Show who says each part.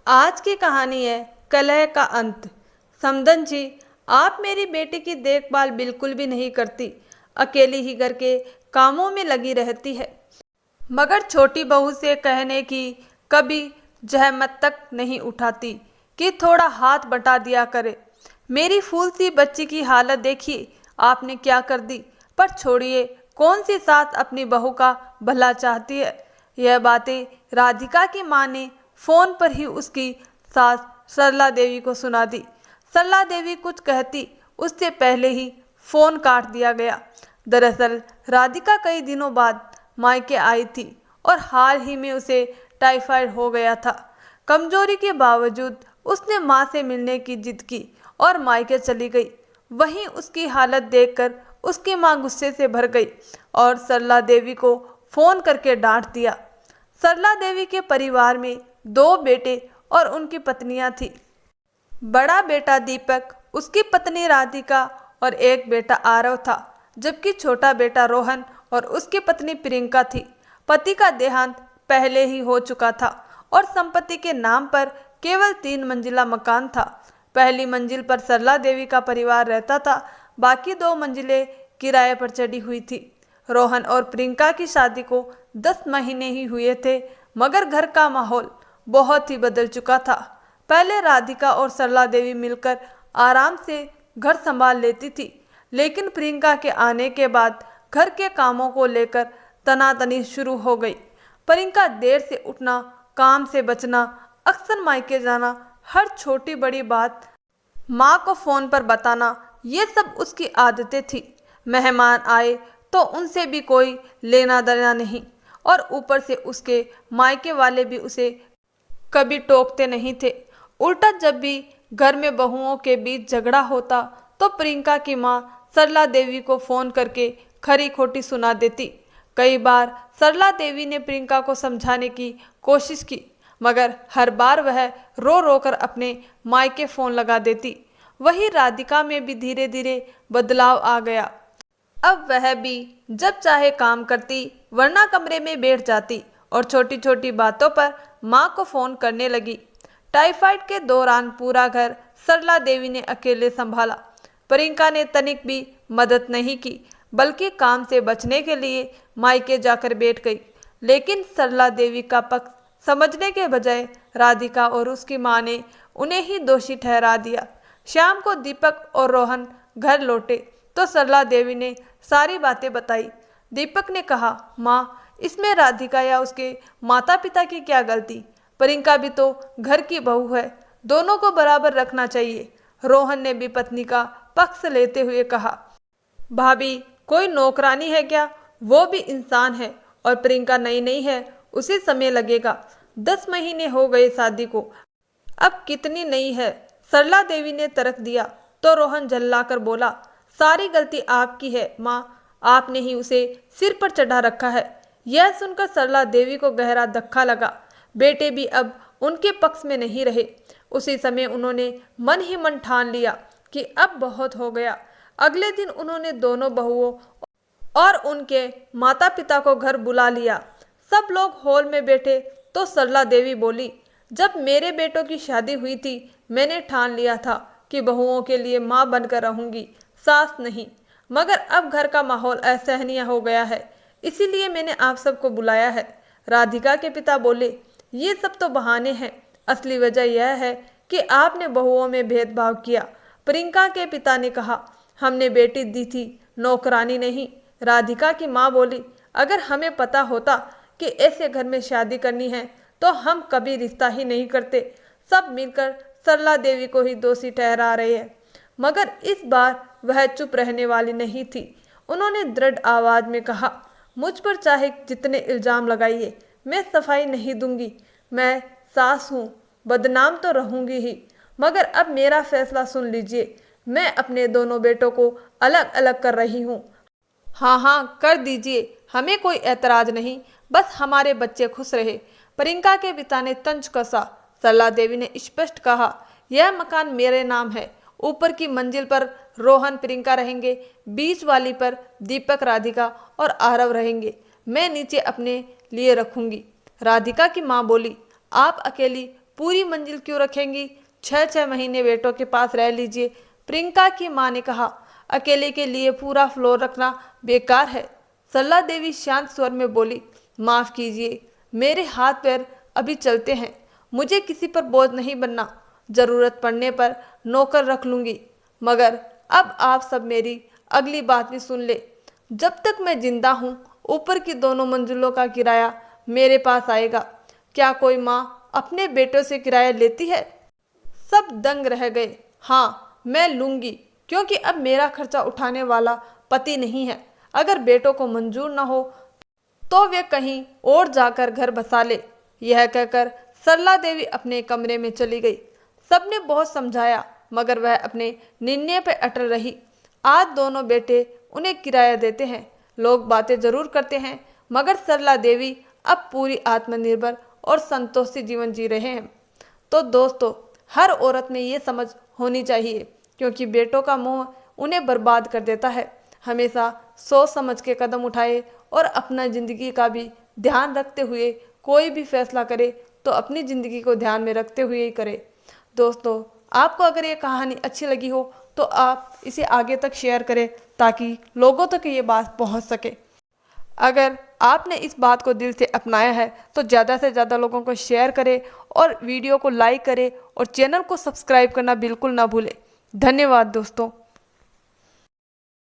Speaker 1: आज की कहानी है कलह का अंत। समदन जी, आप मेरी बेटी की देखभाल बिल्कुल भी नहीं करती, अकेली ही घर के कामों में लगी रहती है, मगर छोटी बहू से कहने की कभी जहमत तक नहीं उठाती कि थोड़ा हाथ बटा दिया करे। मेरी फूल सी बच्ची की हालत देखिए, आपने क्या कर दी। पर छोड़िए, कौन सी सास अपनी बहू का भला चाहती है। यह बातें राधिका की माँ ने फोन पर ही उसकी सास सरला देवी को सुना दी। सरला देवी कुछ कहती उससे पहले ही फोन काट दिया गया। दरअसल राधिका कई दिनों बाद मायके आई थी और हाल ही में उसे टाइफाइड हो गया था। कमजोरी के बावजूद उसने माँ से मिलने की जिद की और मायके चली गई। वहीं उसकी हालत देखकर उसकी माँ गुस्से से भर गई और सरला देवी को फोन करके डांट दिया। सरला देवी के परिवार में दो बेटे और उनकी पत्नियां थी। बड़ा बेटा दीपक, उसकी पत्नी राधिका और एक बेटा आरव था, जबकि छोटा बेटा रोहन और उसकी पत्नी प्रियंका थी। पति का देहांत पहले ही हो चुका था और संपत्ति के नाम पर केवल 3 मंजिला मकान था। पहली मंजिल पर सरला देवी का परिवार रहता था, बाकी 2 मंजिलें किराए पर चढ़ी हुई थी। रोहन और प्रियंका की शादी को 10 महीने ही हुए थे, मगर घर का माहौल बहुत ही बदल चुका था। पहले राधिका और सरला देवी मिलकर आराम से घर संभाल लेती थी, लेकिन प्रियंका के आने के बाद घर के कामों को लेकर तनातनी शुरू हो गई। प्रियंका देर से उठना, काम से बचना, अक्सर मायके जाना, हर छोटी बड़ी बात माँ को फोन पर बताना, ये सब उसकी आदतें थी। मेहमान आए तो उनसे भी कोई लेना देना नहीं, और ऊपर से उसके मायके वाले भी उसे कभी टोकते नहीं थे। उल्टा जब भी घर में बहुओं के बीच झगड़ा होता तो प्रियंका की माँ सरला देवी को फोन करके खरी खोटी सुना देती। कई बार सरला देवी ने प्रियंका को समझाने की कोशिश की, मगर हर बार वह रो रो कर अपने मायके फोन लगा देती। वही राधिका में भी धीरे धीरे बदलाव आ गया। अब वह भी जब चाहे काम करती, वरना कमरे में बैठ जाती और छोटी छोटी बातों पर माँ को फोन करने लगी। टाइफाइड के दौरान पूरा घर सरला देवी ने अकेले संभाला। प्रियंका ने तनिक भी मदद नहीं की, बल्कि काम से बचने के लिए मायके जाकर बैठ गई। लेकिन सरला देवी का पक्ष समझने के बजाय राधिका और उसकी माँ ने उन्हें ही दोषी ठहरा दिया। शाम को दीपक और रोहन घर लौटे तो सरला देवी ने सारी बातें बताई। दीपक ने कहा, माँ, इसमें राधिका या उसके माता पिता की क्या गलती। प्रियंका भी तो घर की बहू है, दोनों को बराबर रखना चाहिए। रोहन ने भी पत्नी का पक्ष लेते हुए कहा, भाभी, कोई नौकरानी है क्या? वो भी इंसान है, और प्रियंका नई नई है, उसे समय लगेगा। 10 महीने हो गए शादी को, अब कितनी नई है। सरला देवी ने तर्क दिया तो रोहन झल्लाकर बोला, सारी गलती आपकी है माँ, आपने ही उसे सिर पर चढ़ा रखा है। यह सुनकर सरला देवी को गहरा धक्का लगा। बेटे भी अब उनके पक्ष में नहीं रहे। उसी समय उन्होंने मन ही मन ठान लिया कि अब बहुत हो गया। अगले दिन उन्होंने दोनों बहुओं और उनके माता पिता को घर बुला लिया। सब लोग हॉल में बैठे तो सरला देवी बोली, जब मेरे बेटों की शादी हुई थी, मैंने ठान लिया था कि बहुओं के लिए माँ बनकर रहूंगी, सास नहीं। मगर अब घर का माहौल असहनीय हो गया है, इसीलिए मैंने आप सबको बुलाया है। राधिका के पिता बोले, ये सब तो बहाने हैं, असली वजह यह है कि आपने बहुओं में भेदभाव किया। प्रियंका के पिता ने कहा, हमने बेटी दी थी, नौकरानी नहीं। राधिका की माँ बोली, अगर हमें पता होता कि ऐसे घर में शादी करनी है तो हम कभी रिश्ता ही नहीं करते। सब मिलकर सरला देवी को ही दोषी ठहरा रहे हैं। मगर इस बार वह चुप रहने वाली नहीं थी। उन्होंने दृढ़ आवाज में कहा, मुझ पर चाहे जितने इल्जाम लगाइए, मैं सफाई नहीं दूंगी। मैं सास हूँ, बदनाम तो रहूंगी ही, मगर अब मेरा फैसला सुन लीजिए। मैं अपने दोनों बेटों को अलग अलग कर रही हूँ। हाँ हाँ, कर दीजिए, हमें कोई ऐतराज नहीं, बस हमारे बच्चे खुश रहे। प्रियंका के पिता ने तंज कसा। सरला देवी ने स्पष्ट कहा, यह मकान मेरे नाम है। ऊपर की मंजिल पर रोहन प्रियंका रहेंगे, बीच वाली पर दीपक, राधिका और आरव रहेंगे। मैं नीचे अपने लिए रखूंगी। राधिका की माँ बोली, आप अकेली पूरी मंजिल क्यों रखेंगी? 6-6 महीने बेटों के पास रह लीजिए। प्रियंका की मां ने कहा, अकेले के लिए पूरा फ्लोर रखना बेकार है। सरला देवी शांत स्वर में बोली, माफ कीजिए, मेरे हाथ पैर अभी चलते हैं, मुझे किसी पर बोझ नहीं बनना। जरूरत पड़ने पर नौकर रख लूंगी, मगर अब आप सब मेरी अगली बात भी सुन ले। जब तक मैं जिंदा हूँ ऊपर की दोनों मंजिलों का किराया मेरे पास आएगा। क्या कोई माँ अपने बेटों से किराया लेती है? सब दंग रह गए। हाँ, मैं लूंगी, क्योंकि अब मेरा खर्चा उठाने वाला पति नहीं है। अगर बेटों को मंजूर न हो तो वे कहीं और जाकर घर बसा ले। यह कहकर सरला देवी अपने कमरे में चली गई। सबने बहुत समझाया, मगर वह अपने निर्णय पर अटल रही। आज दोनों बेटे उन्हें किराया देते हैं। लोग बातें जरूर करते हैं, मगर सरला देवी अब पूरी आत्मनिर्भर और संतोषी जीवन जी रहे हैं। तो दोस्तों, हर औरत में ये समझ होनी चाहिए, क्योंकि बेटों का मोह उन्हें बर्बाद कर देता है। हमेशा सोच समझ के कदम उठाए और अपना जिंदगी का भी ध्यान रखते हुए कोई भी फैसला करे तो अपनी ज़िंदगी को ध्यान में रखते हुए ही करे। दोस्तों, आपको अगर ये कहानी अच्छी लगी हो तो आप इसे आगे तक शेयर करें, ताकि लोगों तक ये बात पहुंच सके। अगर आपने इस बात को दिल से अपनाया है तो ज़्यादा से ज़्यादा लोगों को शेयर करें और वीडियो को लाइक करें और चैनल को सब्सक्राइब करना बिल्कुल ना भूलें। धन्यवाद दोस्तों।